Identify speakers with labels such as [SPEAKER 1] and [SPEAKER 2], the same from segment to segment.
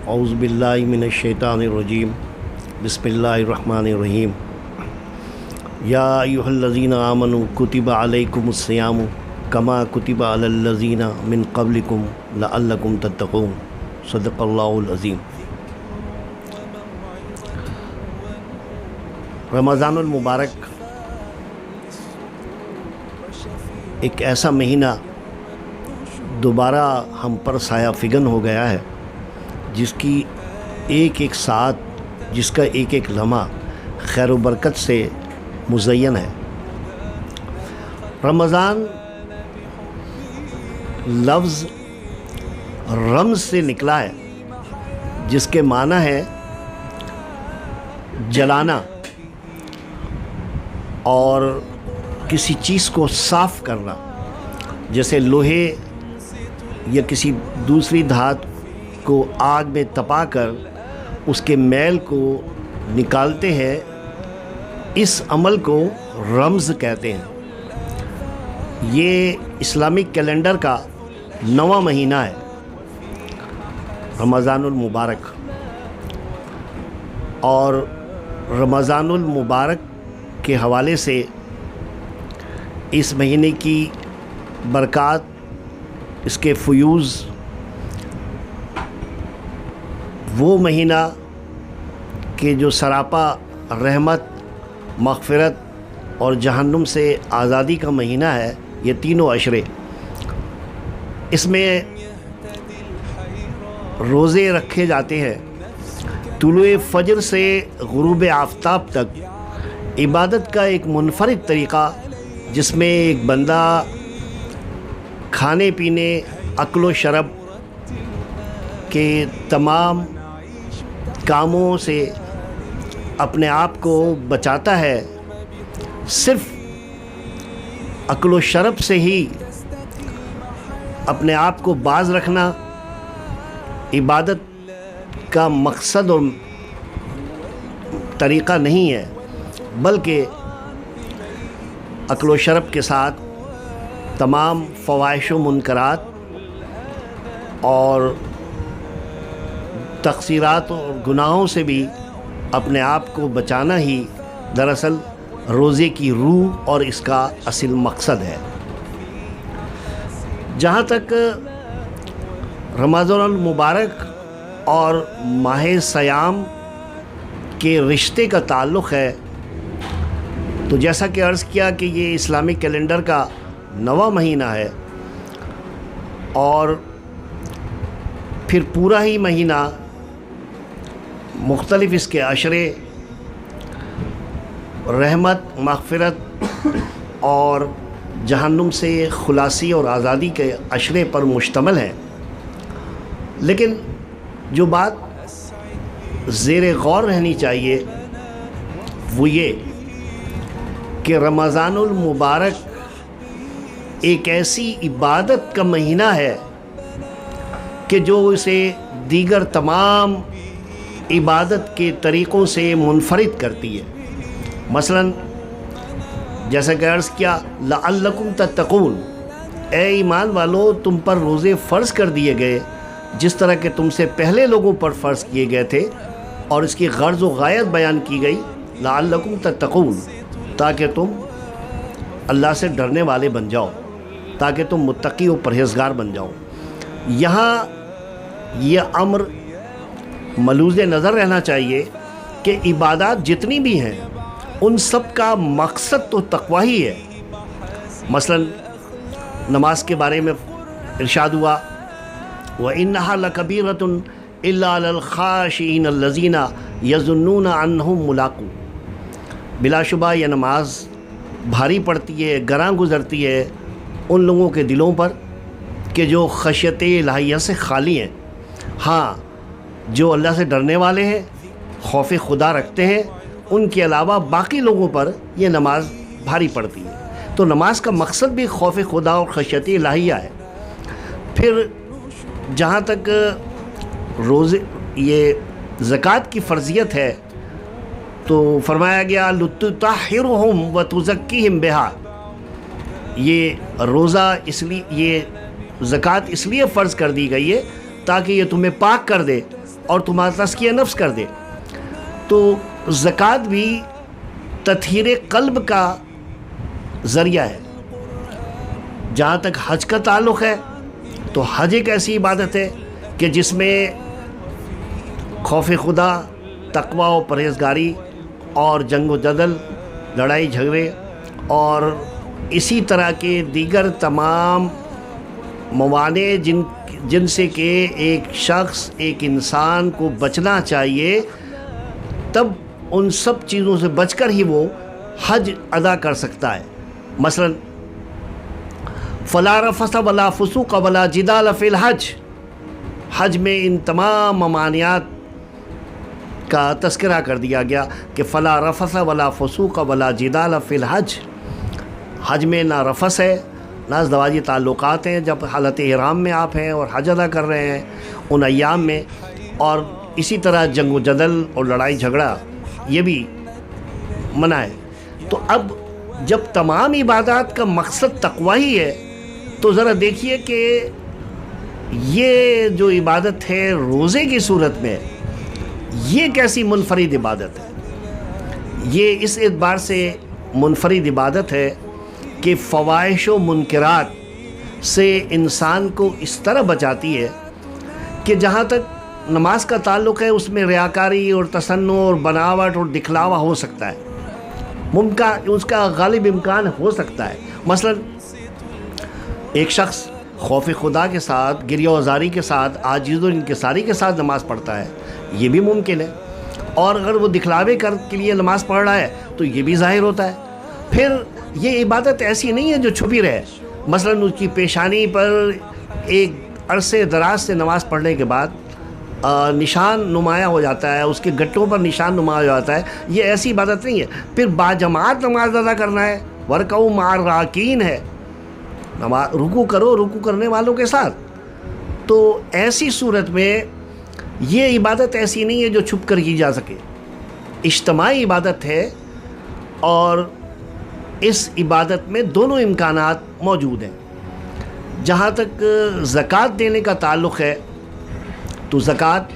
[SPEAKER 1] اعوذ باللہ من الشیطان الرجیم بسم اللہ الرحمن الرحیم یا ایہا الذین آمنوا کتب علیکم الصیام کما کتب علی الذین من قبلکم لعلکم تتقون صدق اللہ العظیم۔ رمضان المبارک ایک ایسا مہینہ دوبارہ ہم پر سایہ فگن ہو گیا ہے، جس کی ایک ایک ساتھ، جس کا ایک ایک لمحہ خیر و برکت سے مزین ہے۔ رمضان لفظ رمز سے نکلا ہے، جس کے معنی ہے جلانا اور کسی چیز کو صاف کرنا، جیسے لوہے یا کسی دوسری دھات کو آگ میں تپا کر اس کے میل کو نکالتے ہیں، اس عمل کو رمز کہتے ہیں۔ یہ اسلامک کیلنڈر کا 9واں مہینہ ہے، رمضان المبارک، اور رمضان المبارک کے حوالے سے اس مہینے کی برکات، اس کے فیوز، وہ مہینہ کہ جو سراپا رحمت، مغفرت اور جہنم سے آزادی کا مہینہ ہے، یہ تینوں عشرے، اس میں روزے رکھے جاتے ہیں۔ طلوع فجر سے غروب آفتاب تک عبادت کا ایک منفرد طریقہ، جس میں ایک بندہ کھانے پینے، اکل و شرب کے تمام کاموں سے اپنے آپ کو بچاتا ہے۔ صرف اکل و شرب سے ہی اپنے آپ کو باز رکھنا عبادت کا مقصد اور طریقہ نہیں ہے، بلکہ اکل و شرب کے ساتھ تمام فواحش و منکرات اور تقصیرات اور گناہوں سے بھی اپنے آپ کو بچانا ہی دراصل روزے کی روح اور اس کا اصل مقصد ہے۔ جہاں تک رمضان المبارک اور ماہ صیام کے رشتے کا تعلق ہے، تو جیسا کہ عرض کیا کہ یہ اسلامک کیلنڈر کا 9واں مہینہ ہے، اور پھر پورا ہی مہینہ مختلف اس کے عشرے رحمت، مغفرت اور جہنم سے خلاصی اور آزادی کے عشرے پر مشتمل ہے۔ لیکن جو بات زیر غور رہنی چاہیے وہ یہ کہ رمضان المبارک ایک ایسی عبادت کا مہینہ ہے کہ جو اسے دیگر تمام عبادت کے طریقوں سے منفرد کرتی ہے۔ مثلا جیسا کہ عرض کیا، لعلکم تتقون، اے ایمان والو، تم پر روزے فرض کر دیے گئے جس طرح کہ تم سے پہلے لوگوں پر فرض کیے گئے تھے، اور اس کی غرض و غایت بیان کی گئی، لعلکم تتقون، تاکہ تم اللہ سے ڈرنے والے بن جاؤ، تاکہ تم متقی و پرہیزگار بن جاؤ۔ یہاں یہ امر ملوز نظر رہنا چاہیے کہ عبادات جتنی بھی ہیں ان سب کا مقصد تو تقوی ہی ہے۔ مثلا نماز کے بارے میں ارشاد ہوا، وَإِنَّهَا لَكَبِيرَةٌ إِلَّا عَلَى الْخَاشِعِينَ الَّذِينَ يَظُنُّونَ أَنَّهُمْ مُلَاقُوهُ، بلا شبہ یہ نماز بھاری پڑتی ہے، گراں گزرتی ہے ان لوگوں کے دلوں پر کہ جو خشیت الہیہ سے خالی ہیں۔ ہاں، جو اللہ سے ڈرنے والے ہیں، خوف خدا رکھتے ہیں، ان کے علاوہ باقی لوگوں پر یہ نماز بھاری پڑتی ہے۔ تو نماز کا مقصد بھی خوف خدا اور خشیت الہیہ ہے۔ پھر جہاں تک روزے یہ زکوٰۃ کی فرضیت ہے، تو فرمایا گیا لِتُطَہِّرُهُمْ وَتُزَكِّيهِمْ بِهَا، یہ روزہ اس لیے، یہ زکوٰۃ اس لیے فرض کر دی گئی ہے تاکہ یہ تمہیں پاک کر دے اور تمہارا تزکیہ نفس کر دے۔ تو زکوٰۃ بھی تطہیر قلب کا ذریعہ ہے۔ جہاں تک حج کا تعلق ہے تو حج ایک ایسی عبادت ہے کہ جس میں خوف خدا، تقوی و پرہیزگاری اور جنگ و جدل، لڑائی جھگڑے اور اسی طرح کے دیگر تمام موانع جن سے کہ ایک شخص، ایک انسان کو بچنا چاہیے، تب ان سب چیزوں سے بچ کر ہی وہ حج ادا کر سکتا ہے۔ مثلا فلا رفث ولا فسوق ولا جدال فی الحج، حج میں ان تمام ممانعات کا تذکرہ کر دیا گیا کہ فلا رفث ولا فسوق ولا جدال فی الحج۔ حج میں نہ رفث ہے، نہ ازدواجی تعلقات ہیں جب حالت احرام میں آپ ہیں اور حج ادا کر رہے ہیں ان ایام میں، اور اسی طرح جنگ و جدل اور لڑائی جھگڑا یہ بھی منع ہے۔ تو اب جب تمام عبادات کا مقصد تقوی ہی ہے تو ذرا دیکھیے کہ یہ جو عبادت ہے روزے کی صورت میں، یہ کیسی منفرد عبادت ہے۔ یہ اس اعتبار سے منفرد عبادت ہے کہ فواحش و منکرات سے انسان کو اس طرح بچاتی ہے کہ جہاں تک نماز کا تعلق ہے اس میں ریاکاری اور تصنع اور بناوٹ اور دکھلاوا ہو سکتا ہے، ممکن اس کا غالب امکان ہو سکتا ہے۔ مثلا ایک شخص خوف خدا کے ساتھ، گریہ وزاری کے ساتھ، عاجز و انکساری کے ساتھ نماز پڑھتا ہے، یہ بھی ممکن ہے، اور اگر وہ دکھلاوے کے لیے نماز پڑھ رہا ہے تو یہ بھی ظاہر ہوتا ہے۔ پھر یہ عبادت ایسی نہیں ہے جو چھپی رہے۔ مثلا اس کی پیشانی پر ایک عرصے دراز سے نماز پڑھنے کے بعد نشان نمایاں ہو جاتا ہے، اس کے گٹوں پر نشان نمایاں ہو جاتا ہے، یہ ایسی عبادت نہیں ہے۔ پھر باجماعت نماز ادا کرنا ہے، ورکعوا مع الراکعین ہے، رکوع کرو رکوع کرنے والوں کے ساتھ۔ تو ایسی صورت میں یہ عبادت ایسی نہیں ہے جو چھپ کر کی جا سکے، اجتماعی عبادت ہے، اور اس عبادت میں دونوں امکانات موجود ہیں۔ جہاں تک زکوٰۃ دینے کا تعلق ہے تو زکوٰۃ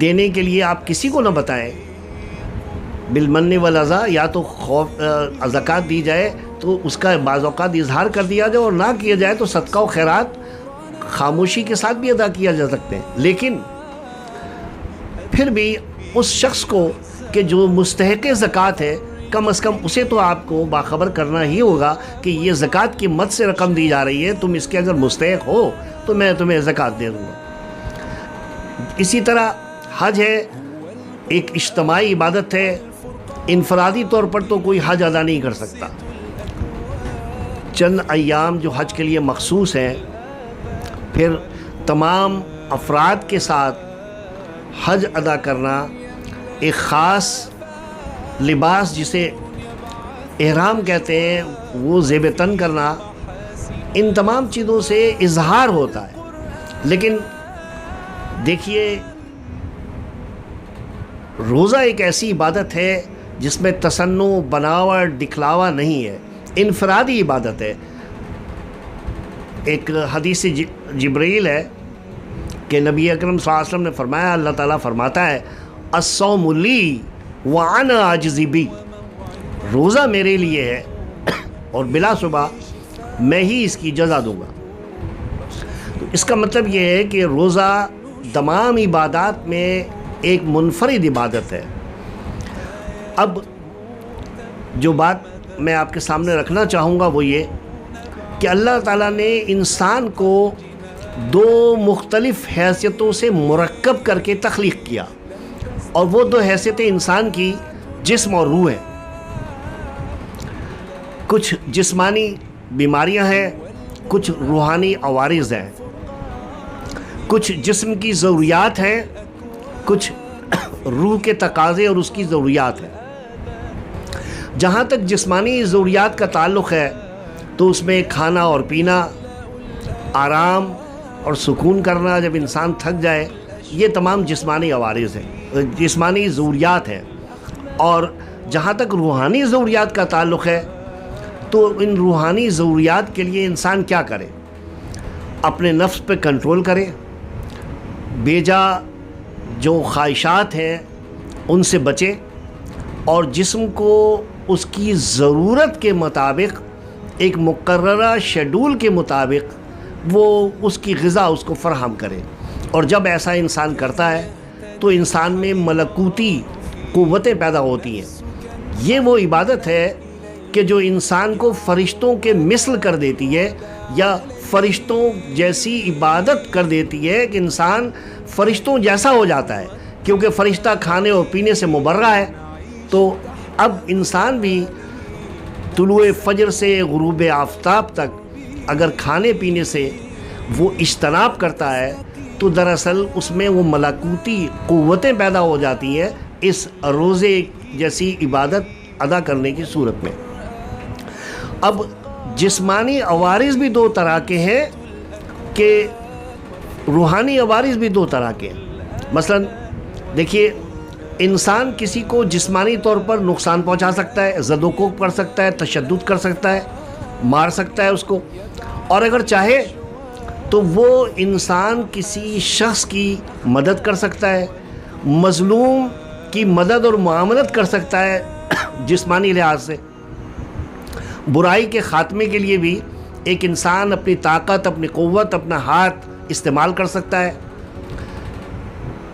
[SPEAKER 1] دینے کے لیے آپ کسی کو نہ بتائیں، بالمن والاذی، یا تو زکوٰۃ دی جائے تو اس کا بعض اوقات اظہار کر دیا جائے، اور نہ کیا جائے تو صدقہ و خیرات خاموشی کے ساتھ بھی ادا کیا جا سکتے ہیں۔ لیکن پھر بھی اس شخص کو کہ جو مستحق زکوٰۃ ہے، کم از کم اسے تو آپ کو باخبر کرنا ہی ہوگا کہ یہ زکوٰۃ کی مد سے رقم دی جا رہی ہے، تم اس کے اگر مستحق ہو تو میں تمہیں زکوٰۃ دے دوں گا۔ اسی طرح حج ہے، ایک اجتماعی عبادت ہے، انفرادی طور پر تو کوئی حج ادا نہیں کر سکتا۔ چند ایام جو حج کے لیے مخصوص ہیں، پھر تمام افراد کے ساتھ حج ادا کرنا، ایک خاص لباس جسے احرام کہتے ہیں وہ زیب تن کرنا، ان تمام چیزوں سے اظہار ہوتا ہے۔ لیکن دیکھیے، روزہ ایک ایسی عبادت ہے جس میں تصنع، بناوٹ، دکھلاوا نہیں ہے، انفرادی عبادت ہے۔ ایک حدیث جبرائیل ہے کہ نبی اکرم صلی اللہ علیہ وسلم نے فرمایا، اللہ تعالیٰ فرماتا ہے الصوم لی وانا اجزی بی، روزہ میرے لیے ہے اور بلا شبہ میں ہی اس کی جزا دوں گا۔ تو اس کا مطلب یہ ہے کہ روزہ تمام عبادات میں ایک منفرد عبادت ہے۔ اب جو بات میں آپ کے سامنے رکھنا چاہوں گا وہ یہ کہ اللہ تعالیٰ نے انسان کو دو مختلف حیثیتوں سے مرکب کر کے تخلیق کیا، اور وہ دو حیثیتیں انسان کی جسم اور روح ہیں۔ کچھ جسمانی بیماریاں ہیں، کچھ روحانی عوارض ہیں، کچھ جسم کی ضروریات ہیں، کچھ روح کے تقاضے اور اس کی ضروریات ہیں۔ جہاں تک جسمانی ضروریات کا تعلق ہے تو اس میں کھانا اور پینا، آرام اور سکون کرنا جب انسان تھک جائے، یہ تمام جسمانی عوارض ہیں، جسمانی ضروریات ہیں۔ اور جہاں تک روحانی ضروریات کا تعلق ہے تو ان روحانی ضروریات کے لیے انسان کیا کرے؟ اپنے نفس پہ کنٹرول کرے، بیجا جو خواہشات ہیں ان سے بچے اور جسم کو اس کی ضرورت کے مطابق ایک مقررہ شیڈول کے مطابق وہ اس کی غذا اس کو فراہم کرے. اور جب ایسا انسان کرتا ہے تو انسان میں ملکوتی قوتیں پیدا ہوتی ہیں. یہ وہ عبادت ہے کہ جو انسان کو فرشتوں کے مثل کر دیتی ہے یا فرشتوں جیسی عبادت کر دیتی ہے کہ انسان فرشتوں جیسا ہو جاتا ہے. کیونکہ فرشتہ کھانے اور پینے سے مبرہ ہے تو اب انسان بھی طلوع فجر سے غروب آفتاب تک اگر کھانے پینے سے وہ اجتناب کرتا ہے تو دراصل اس میں وہ ملکوتی قوتیں پیدا ہو جاتی ہیں اس روزے جیسی عبادت ادا کرنے کی صورت میں. اب جسمانی عوارض بھی دو طرح کے ہیں کہ روحانی عوارض بھی دو طرح کے ہیں. مثلا دیکھیے انسان کسی کو جسمانی طور پر نقصان پہنچا سکتا ہے, زد و کوب کر سکتا ہے, تشدد کر سکتا ہے, مار سکتا ہے اس کو, اور اگر چاہے تو وہ انسان کسی شخص کی مدد کر سکتا ہے, مظلوم کی مدد اور معاملت کر سکتا ہے جسمانی لحاظ سے. برائی کے خاتمے کے لیے بھی ایک انسان اپنی طاقت, اپنی قوت, اپنا ہاتھ استعمال کر سکتا ہے,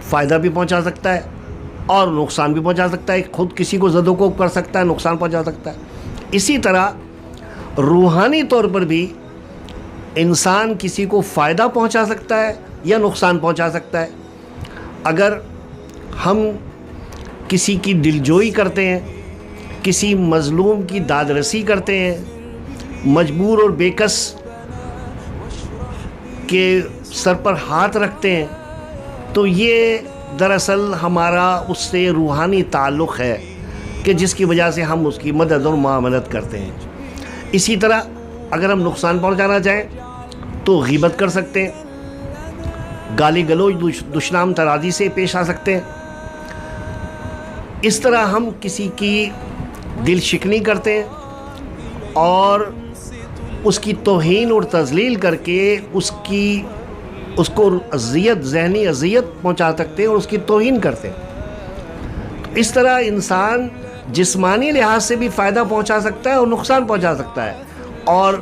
[SPEAKER 1] فائدہ بھی پہنچا سکتا ہے اور نقصان بھی پہنچا سکتا ہے. خود کسی کو زد و کوب کر سکتا ہے, نقصان پہنچا سکتا ہے. اسی طرح روحانی طور پر بھی انسان کسی کو فائدہ پہنچا سکتا ہے یا نقصان پہنچا سکتا ہے. اگر ہم کسی کی دلجوئی کرتے ہیں, کسی مظلوم کی دادرسی کرتے ہیں, مجبور اور بےکس کے سر پر ہاتھ رکھتے ہیں, تو یہ دراصل ہمارا اس سے روحانی تعلق ہے کہ جس کی وجہ سے ہم اس کی مدد اور معاملت کرتے ہیں. اسی طرح اگر ہم نقصان پہنچانا چاہیں تو غیبت کر سکتے ہیں, گالی گلوچ, دشنام ترازی سے پیش آ سکتے ہیں. اس طرح ہم کسی کی دل شکنی کرتے ہیں اور اس کی توہین اور تذلیل کر کے اس کو اذیت, ذہنی اذیت پہنچا سکتے ہیں اور اس کی توہین کرتے ہیں. اس طرح انسان جسمانی لحاظ سے بھی فائدہ پہنچا سکتا ہے اور نقصان پہنچا سکتا ہے, اور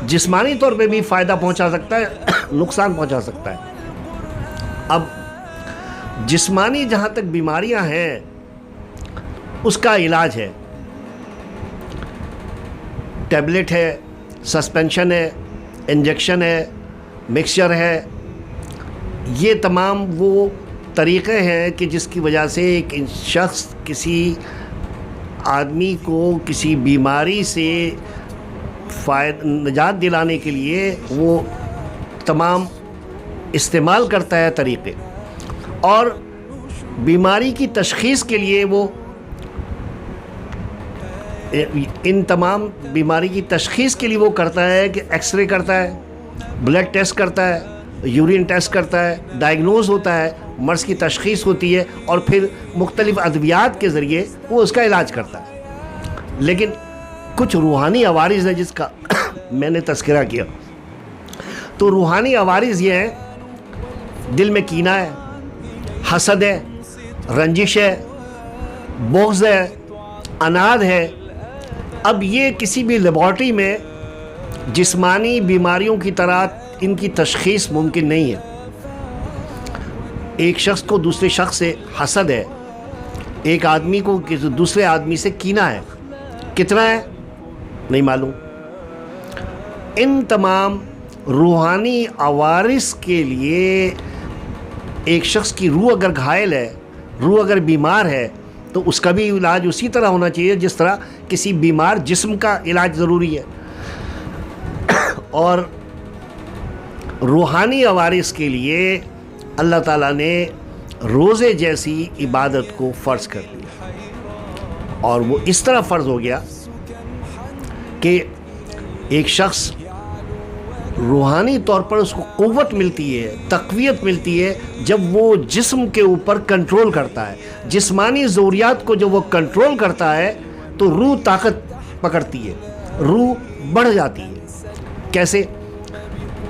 [SPEAKER 1] جسمانی طور پہ بھی فائدہ پہنچا سکتا ہے, نقصان پہنچا سکتا ہے. اب جسمانی جہاں تک بیماریاں ہیں اس کا علاج ہے, ٹیبلٹ ہے, سسپینشن ہے, انجیکشن ہے, مکسچر ہے. یہ تمام وہ طریقے ہیں کہ جس کی وجہ سے ایک شخص کسی آدمی کو کسی بیماری سے نجات دلانے کے لیے وہ تمام استعمال کرتا ہے طریقے, اور بیماری کی تشخیص کے لیے وہ ان تمام بیماری کی تشخیص کے لیے وہ کرتا ہے کہ ایکس رے کرتا ہے, بلڈ ٹیسٹ کرتا ہے, یورین ٹیسٹ کرتا ہے, ڈائگنوز ہوتا ہے, مرض کی تشخیص ہوتی ہے, اور پھر مختلف ادویات کے ذریعے وہ اس کا علاج کرتا ہے. لیکن کچھ روحانی عوارض ہیں جس کا میں نے تذکرہ کیا. تو روحانی عوارض یہ ہیں, دل میں کینہ ہے, حسد ہے, رنجش ہے, بغض ہے, عناد ہے. اب یہ کسی بھی لیبارٹری میں جسمانی بیماریوں کی طرح ان کی تشخیص ممکن نہیں ہے. ایک شخص کو دوسرے شخص سے حسد ہے, ایک آدمی کو دوسرے آدمی سے کینہ ہے, کتنا ہے نہیں معلوم. ان تمام روحانی عوارض کے لیے ایک شخص کی روح اگر گھائل ہے, روح اگر بیمار ہے, تو اس کا بھی علاج اسی طرح ہونا چاہیے جس طرح کسی بیمار جسم کا علاج ضروری ہے. اور روحانی عوارض کے لیے اللہ تعالیٰ نے روزے جیسی عبادت کو فرض کر دیا, اور وہ اس طرح فرض ہو گیا کہ ایک شخص روحانی طور پر اس کو قوت ملتی ہے, تقویت ملتی ہے جب وہ جسم کے اوپر کنٹرول کرتا ہے. جسمانی ضروریات کو جب وہ کنٹرول کرتا ہے تو روح طاقت پکڑتی ہے, روح بڑھ جاتی ہے. کیسے؟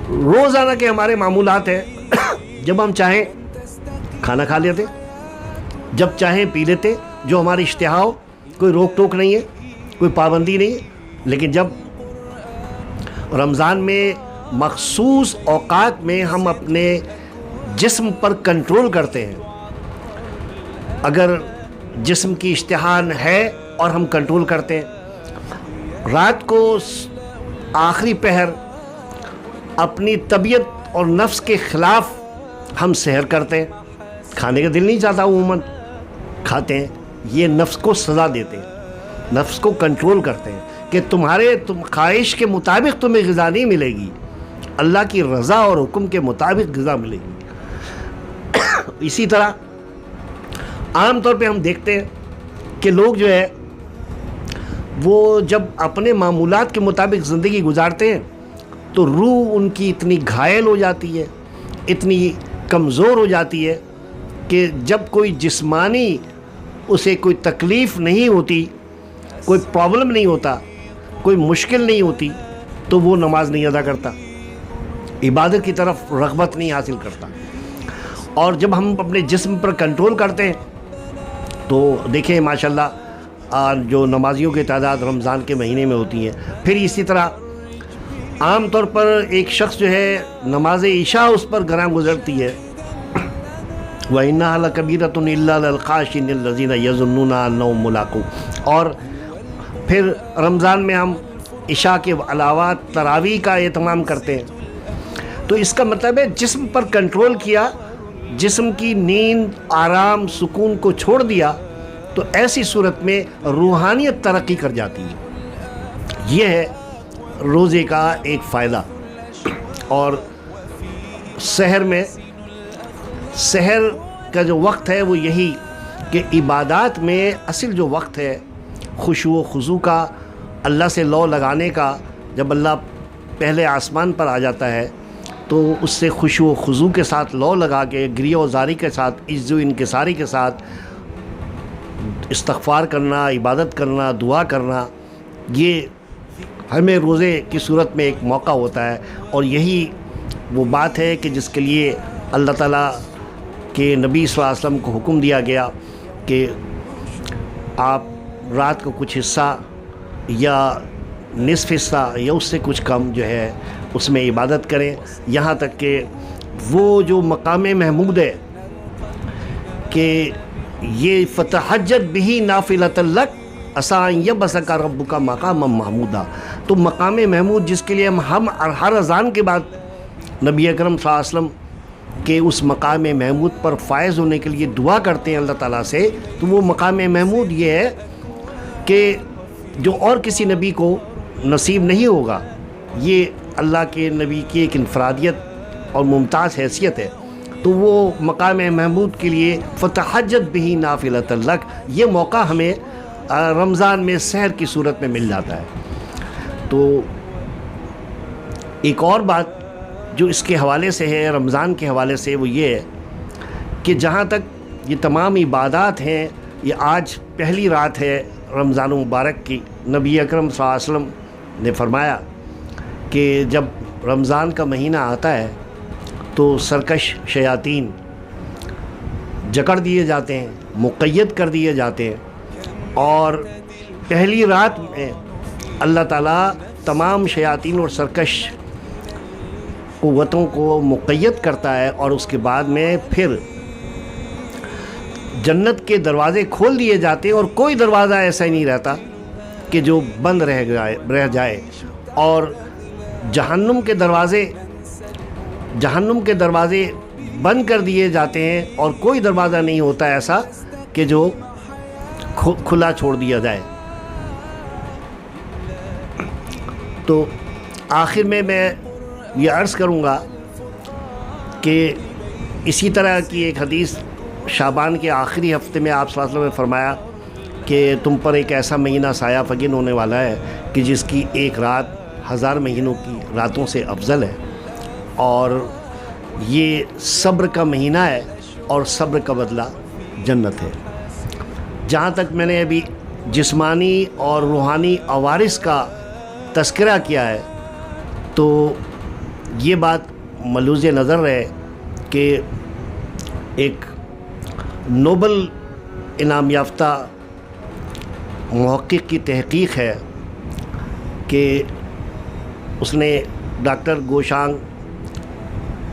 [SPEAKER 1] روزانہ کے ہمارے معمولات ہیں, جب ہم چاہیں کھانا کھا لیتے، جب چاہیں پی لیتے، جو ہماری اشتہا ہو، کوئی روک ٹوک نہیں ہے، کوئی پابندی نہیں ہے۔ لیکن جب رمضان میں مخصوص اوقات میں ہم اپنے جسم پر کنٹرول کرتے ہیں، اگر جسم کی اشتہا ہے اور ہم کنٹرول کرتے ہیں، رات کو آخری پہر اپنی طبیعت اور نفس کے خلاف ہم سحر کرتے ہیں، کھانے کا دل نہیں چاہتا، عموماً کھاتے ہیں، یہ نفس کو سزا دیتے ہیں، نفس کو کنٹرول کرتے ہیں کہ تم خواہش کے مطابق تمہیں غذا نہیں ملے گی، اللہ کی رضا اور حکم کے مطابق غذا ملے گی۔ اسی طرح عام طور پہ ہم دیکھتے ہیں کہ لوگ جو ہے وہ جب اپنے معمولات کے مطابق زندگی گزارتے ہیں تو روح ان کی اتنی گھائل ہو جاتی ہے، اتنی کمزور ہو جاتی ہے کہ جب کوئی جسمانی اسے کوئی تکلیف نہیں ہوتی، کوئی پرابلم نہیں ہوتا، کوئی مشکل نہیں ہوتی، تو وہ نماز نہیں ادا کرتا، عبادت کی طرف رغبت نہیں حاصل کرتا۔ اور جب ہم اپنے جسم پر کنٹرول کرتے ہیں تو دیکھیں ماشاءاللہ جو نمازیوں کی تعداد رمضان کے مہینے میں ہوتی ہے۔ پھر اسی طرح عام طور پر ایک شخص جو ہے نماز عشاء اس پر گراں گزرتی ہے، وَإِنَّهَا لَكَبِيرَةٌ إِلَّا عَلَى الْخَاشِعِينَ الَّذِينَ يَظُنُّونَ أَنَّهُمْ مُلَاقُوهُ۔ اور پھر رمضان میں ہم عشاء کے علاوہ تراویح کا اہتمام کرتے ہیں۔ تو اس کا مطلب ہے جسم پر کنٹرول کیا، جسم کی نیند، آرام، سکون کو چھوڑ دیا، تو ایسی صورت میں روحانیت ترقی کر جاتی ہے۔ یہ ہے روزے کا ایک فائدہ۔ اور سحر کا جو وقت ہے وہ یہی کہ عبادات میں اصل جو وقت ہے خشوع و خضوع کا، اللہ سے لو لگانے کا، جب اللہ پہلے آسمان پر آ جاتا ہے تو اس سے خشوع و خضوع کے ساتھ لو لگا کے، گریہ و زاری کے ساتھ، عجز و انکساری کے ساتھ استغفار کرنا، عبادت کرنا، دعا کرنا، یہ ہمیں روزے کی صورت میں ایک موقع ہوتا ہے۔ اور یہی وہ بات ہے کہ جس کے لیے اللہ تعالیٰ کے نبی صلی اللہ علیہ وسلم کو حکم دیا گیا کہ آپ رات کو کچھ حصہ یا نصف حصہ یا اس سے کچھ کم جو ہے اس میں عبادت کریں، یہاں تک کہ وہ جو مقام محمود ہے کہ یہ فتحجت بھی نافلۃ لک عسیٰ ان یبعثک ربک مقاما محمودا۔ تو مقام محمود جس کے لیے ہم ہر اذان کے بعد نبی اکرم صلی اللہ علیہ وسلم کہ اس مقام محمود پر فائز ہونے کے لیے دعا کرتے ہیں اللہ تعالیٰ سے، تو وہ مقام محمود یہ ہے کہ جو اور کسی نبی کو نصیب نہیں ہوگا، یہ اللہ کے نبی کی ایک انفرادیت اور ممتاز حیثیت ہے۔ تو وہ مقام محمود کے لیے فتحجت بہ نافلۃ لک، یہ موقع ہمیں رمضان میں سحر کی صورت میں مل جاتا ہے۔ تو ایک اور بات جو اس کے حوالے سے ہے، رمضان کے حوالے سے، وہ یہ ہے کہ جہاں تک یہ تمام عبادات ہیں، یہ آج پہلی رات ہے رمضان مبارک کی۔ نبی اکرم صلی اللہ علیہ وسلم نے فرمایا کہ جب رمضان کا مہینہ آتا ہے تو سرکش شیاطین جکڑ دیے جاتے ہیں، مقید کر دیے جاتے ہیں، اور پہلی رات میں اللہ تعالیٰ تمام شیاطین اور سرکش قوتوں کو مقید کرتا ہے، اور اس کے بعد میں پھر جنت کے دروازے کھول دیے جاتے ہیں، اور کوئی دروازہ ایسا ہی نہیں رہتا کہ جو بند رہ جائے، اور جہنم کے دروازے بند کر دیے جاتے ہیں، اور کوئی دروازہ نہیں ہوتا ایسا کہ جو کھلا چھوڑ دیا جائے۔ تو آخر میں یہ عرض کروں گا کہ اسی طرح کی ایک حدیث شعبان کے آخری ہفتے میں آپ صلی اللہ علیہ وسلم نے فرمایا کہ تم پر ایک ایسا مہینہ سایہ فگن ہونے والا ہے کہ جس کی ایک رات 1000 مہینوں کی راتوں سے افضل ہے، اور یہ صبر کا مہینہ ہے، اور صبر کا بدلہ جنت ہے۔ جہاں تک میں نے ابھی جسمانی اور روحانی عوارض کا تذکرہ کیا ہے، تو یہ بات ملوز نظر رہے کہ ایک نوبل انعام یافتہ محقق کی تحقیق ہے کہ اس نے ڈاکٹر گوشانگ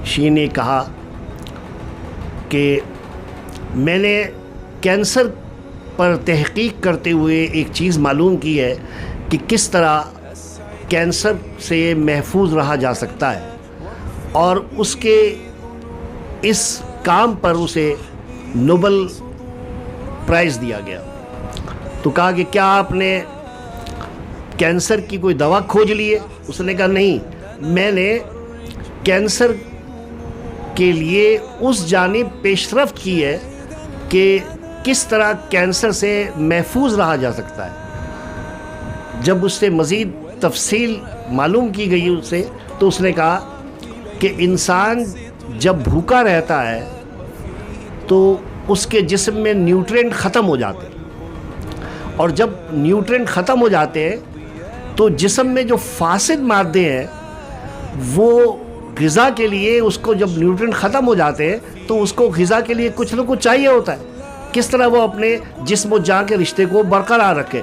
[SPEAKER 1] شی نے کہا کہ میں نے کینسر پر تحقیق کرتے ہوئے ایک چیز معلوم کی ہے کہ کس طرح کینسر سے محفوظ رہا جا سکتا ہے، اور اس کے اس کام پر اسے نوبل پرائز دیا گیا۔ تو کہا کہ کیا آپ نے کینسر کی کوئی دوا کھوج لی ہے؟ اس نے کہا نہیں، میں نے کینسر کے لیے اس جانب پیش رفت کی ہے کہ کس طرح کینسر سے محفوظ رہا جا سکتا ہے۔ جب اس سے مزید تفصیل معلوم کی گئی اسے، تو اس نے کہا کہ انسان جب بھوکا رہتا ہے تو اس کے جسم میں نیوٹرینٹ ختم ہو جاتے ہیں، اور جب نیوٹرینٹ ختم ہو جاتے ہیں تو جسم میں جو فاسد مادے ہیں وہ غذا کے لیے، اس کو جب نیوٹرینٹ ختم ہو جاتے ہیں تو اس کو غذا کے لیے کچھ نہ کچھ چاہیے ہوتا ہے، کس طرح وہ اپنے جسم و جان کے رشتے کو برقرار رکھے۔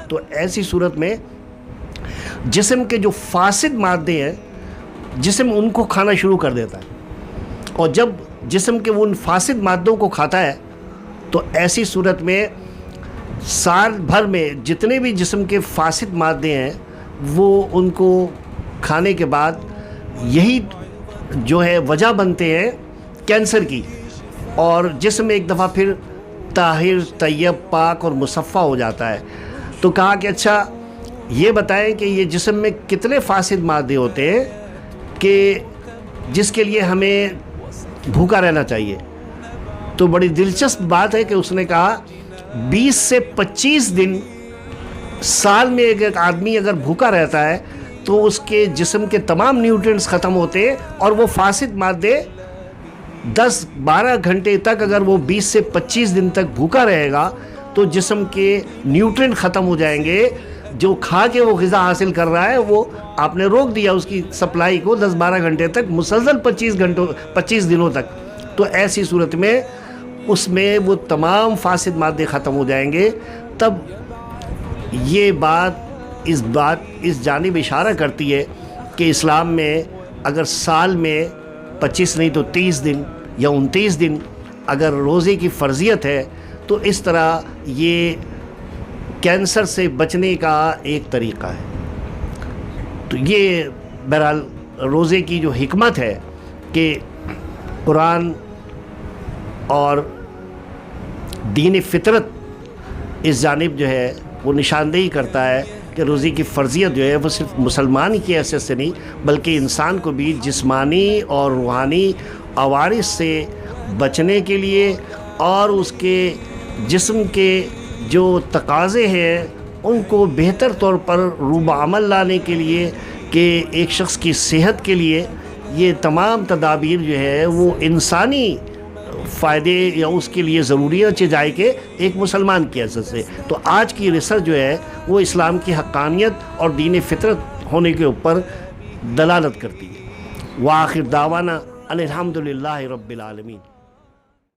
[SPEAKER 1] تو ایسی صورت میں جسم کے جو فاسد مادے ہیں، جسم ان کو کھانا شروع کر دیتا ہے، اور جب جسم کے ان فاسد مادوں کو کھاتا ہے تو ایسی صورت میں سال بھر میں جتنے بھی جسم کے فاسد مادے ہیں وہ ان کو کھانے کے بعد یہی جو ہے وجہ بنتے ہیں کینسر کی، اور جسم ایک دفعہ پھر طاہر، طیب، پاک اور مصفہ ہو جاتا ہے۔ تو کہا کہ اچھا یہ بتائیں کہ یہ جسم میں کتنے فاسد مادے ہوتے ہیں کہ جس کے لیے ہمیں بھوکا رہنا چاہیے؟ تو بڑی دلچسپ بات ہے کہ اس نے کہا 20 سے 25 دن سال میں ایک آدمی اگر بھوکا رہتا ہے تو اس کے جسم کے تمام نیوٹرینٹس ختم ہوتے ہیں، اور وہ فاسد مادے 10-12 گھنٹے تک، اگر وہ 20 سے 25 دن تک بھوکا رہے گا تو جسم کے نیوٹرینٹ ختم ہو جائیں گے، جو کھا کے وہ غذا حاصل کر رہا ہے وہ آپ نے روک دیا اس کی سپلائی کو 10-12 گھنٹے تک، مسلسل 25 دنوں تک۔ تو ایسی صورت میں اس میں وہ تمام فاسد مادے ختم ہو جائیں گے۔ تب یہ بات اس جانب اشارہ کرتی ہے کہ اسلام میں اگر سال میں 25 نہیں تو 30 دن یا 29 دن اگر روزے کی فرضیت ہے تو اس طرح یہ کینسر سے بچنے کا ایک طریقہ ہے۔ تو یہ بہرحال روزے کی جو حکمت ہے کہ قرآن اور دین فطرت اس جانب جو ہے وہ نشاندہی کرتا ہے کہ روزے کی فرضیت جو ہے وہ صرف مسلمان کی حیثیت سے نہیں بلکہ انسان کو بھی جسمانی اور روحانی عوارض سے بچنے کے لیے، اور اس کے جسم کے جو تقاضے ہیں ان کو بہتر طور پر روب عمل لانے کے لیے، کہ ایک شخص کی صحت کے لیے یہ تمام تدابیر جو ہے وہ انسانی فائدے یا اس کے لیے ضروری ہے جائے کہ ایک مسلمان کی حیثیت سے۔ تو آج کی ریسرچ جو ہے وہ اسلام کی حقانیت اور دین فطرت ہونے کے اوپر دلالت کرتی ہے۔ وآخر دعوانا ان الحمدللہ رب العالمین۔